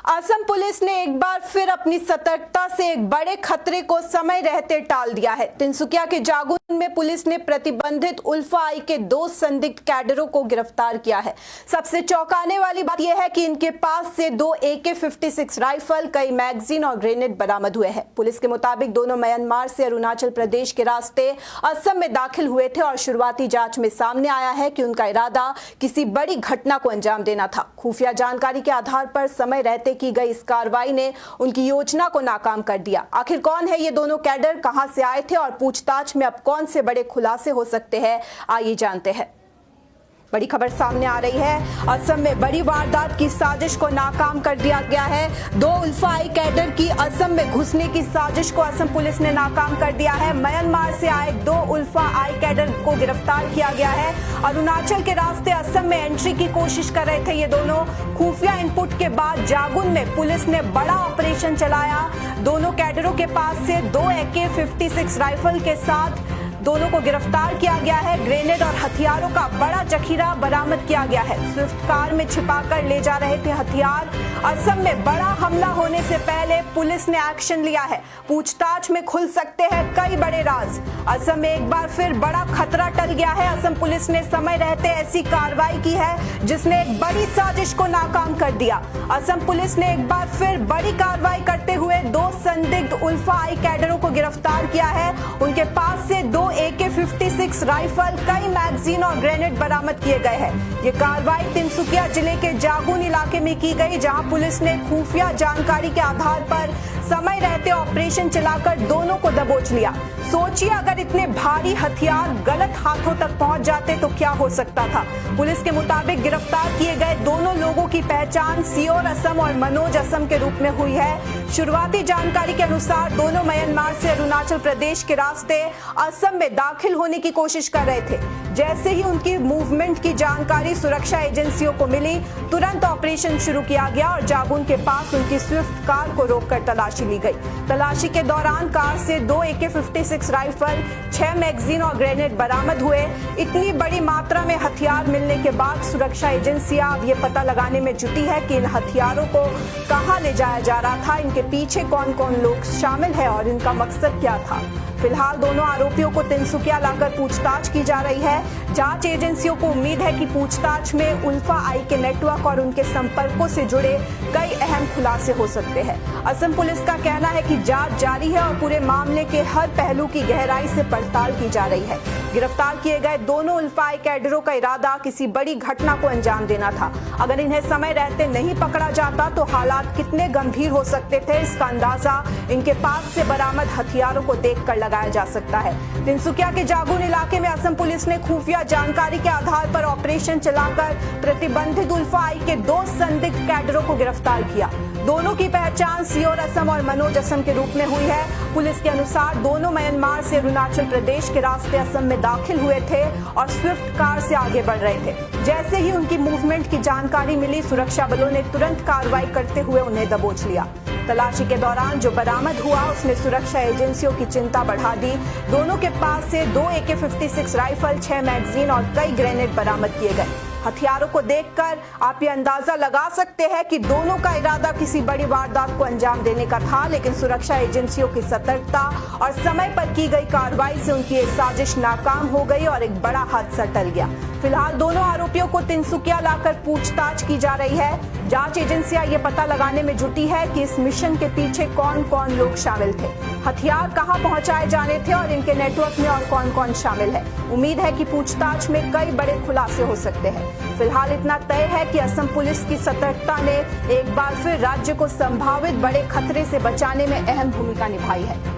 Assam police ने एक बार फिर अपनी सतर्कता से एक बड़े खतरे को समय रहते टाल दिया है। तिनसुकिया के जागुन में पुलिस ने प्रतिबंधित उल्फा आई के 2 संदिग्ध कैडरों को गिरफ्तार किया है। सबसे चौंकाने वाली बात यह है कि इनके पास से 2 AK-56 राइफल, कई मैगजीन और ग्रेनेड बरामद हुए हैं। पुलिस के मुताबिक दोनों म्यांमार से अरुणाचल प्रदेश के रास्ते असम में दाखिल हुए थे और शुरुआती जांच में सामने आया है कि उनका इरादा किसी बड़ी घटना को अंजाम देना था। खुफिया जानकारी के आधार पर समय रहते की गई इस कार्रवाई ने उनकी योजना को नाकाम कर दिया। आखिर कौन है ये दोनों कैडर, कहां से आए थे और पूछताछ में अब कौन से बड़े खुलासे हो सकते हैं, आइए जानते हैं। बड़ी खबर सामने आ रही है। असम में बड़ी वारदात की साजिश को नाकाम कर दिया गया है। 2 उल्फा आई कैडर की असम में घुसने की साजिश को असम पुलिस ने नाकाम कर दिया है। म्यांमार से आए 2 उल्फा आई कैडर को गिरफ्तार किया गया है। अरुणाचल के रास्ते असम में एंट्री की कोशिश कर रहे थे ये दोनों। खुफिया इनपुट के बाद जागुन में पुलिस ने बड़ा ऑपरेशन चलाया। दोनों कैडरों के पास से 2 AK-56 राइफल के साथ दोनों को गिरफ्तार किया गया है। ग्रेनेड और हथियारों का बड़ा जखीरा बरामद किया गया है। स्विफ्ट कार में छिपाकर ले जा रहे थे हथियार। असम में बड़ा हमला होने से पहले पुलिस ने एक्शन लिया है। पूछताछ में खुल सकते हैं कई बड़े राज। असम में एक बार फिर बड़ा खतरा टल गया है। असम पुलिस ने समय रहते ऐसी कार्रवाई की है जिसने एक बड़ी साजिश को नाकाम कर दिया। असम पुलिस ने एक बार फिर बड़ी कार्रवाई करते हुए 2 संदिग्ध उल्फा आई कैडरों को गिरफ्तार किया है। उनके पास से 2 AK-56 राइफल, कई मैगजीन और ग्रेनेड बरामद किए गए हैं। ये कार्रवाई तिनसुकिया जिले के जागुन इलाके में की गई, जहां पुलिस ने खुफिया जानकारी के आधार पर समय रहते ऑपरेशन चलाकर दोनों को दबोच लिया। सोचिए अगर इतने भारी हथियार गलत हाथों तक पहुंच जाते तो क्या हो सकता था। पुलिस के मुताबिक गिरफ्तार किए गए दोनों लोगों की पहचान सियोर असम और मनोज असम के रूप में हुई है। शुरुआती जानकारी के अनुसार दोनों म्यांमार से अरुणाचल प्रदेश के रास्ते असम में दाखिल होने की कोशिश कर रहे थे। जैसे ही उनकी मूवमेंट की जानकारी सुरक्षा एजेंसियों को मिली, तुरंत ऑपरेशन शुरू किया गया और जागुन के पास उनकी स्विफ्ट कार को रोककर तलाशी ली गई। तलाशी के दौरान कार से 2 AK-56 राइफल, 6 मैगजीन और ग्रेनेड बरामद हुए। इतनी बड़ी मात्रा में हथियार मिलने के बाद सुरक्षा एजेंसियां अब ये पता लगाने में जुटी है कि इन हथियारों को कहां ले जाया जा रहा था, इनके पीछे कौन कौन लोग शामिल है और इनका मकसद क्या था। फिलहाल दोनों आरोपियों को तिनसुकिया लाकर पूछताछ की जा रही है। जांच एजेंसियों को उम्मीद है कि पूछताछ में उल्फा आई के नेटवर्क और उनके संपर्कों से जुड़े कई अहम खुलासे हो सकते हैं। असम पुलिस का कहना है कि जांच जारी है और पूरे मामले के हर पहलू की गहराई से पड़ताल की जा रही है। गिरफ्तार किए गए दोनों उल्फा आई कैडरों का इरादा किसी बड़ी घटना को अंजाम देना था। अगर इन्हें समय रहते नहीं पकड़ा जाता तो हालात कितने गंभीर हो सकते थे, इसका अंदाजा इनके पास से बरामद हथियारों को देखकर लगाया जा सकता है। तिनसुकिया के जागुन इलाके में असम पुलिस ने खुफिया जानकारी के आधार पर ऑपरेशन चलाकर प्रतिबंधित उल्फा आई के 2 संदिग्ध कैडरों को गिरफ्तार किया। दोनों की पहचान सियोर असम और मनोज असम के रूप में हुई है। पुलिस के अनुसार दोनों म्यांमार से अरुणाचल प्रदेश के रास्ते असम में दाखिल हुए थे और स्विफ्ट कार से आगे बढ़ रहे थे। जैसे ही उनकी मूवमेंट की जानकारी मिली, सुरक्षा बलों ने तुरंत कार्रवाई करते हुए उन्हें दबोच लिया। तलाशी के दौरान जो बरामद हुआ उसने सुरक्षा एजेंसियों की चिंता बढ़ा दी। दोनों के पास से 2 AK-56 राइफल, 6 मैगजीन और कई ग्रेनेड बरामद किए गए। हथियारों को देखकर आप ये अंदाजा लगा सकते हैं कि दोनों का इरादा किसी बड़ी वारदात को अंजाम देने का था, लेकिन सुरक्षा एजेंसियों की सतर्कता और समय पर की गई कार्रवाई से उनकी ये साजिश नाकाम हो गई और एक बड़ा हादसा टल गया। फिलहाल दोनों आरोपियों को तिनसुकिया लाकर पूछताछ की जा रही है। जांच एजेंसियां ये पता लगाने में जुटी है कि इस मिशन के पीछे कौन कौन लोग शामिल थे, हथियार कहां पहुंचाए जाने थे और इनके नेटवर्क में और कौन कौन शामिल है। उम्मीद है कि पूछताछ में कई बड़े खुलासे हो सकते हैं। फिलहाल इतना तय है कि असम पुलिस की सतर्कता ने एक बार फिर राज्य को संभावित बड़े खतरे से बचाने में अहम भूमिका निभाई है।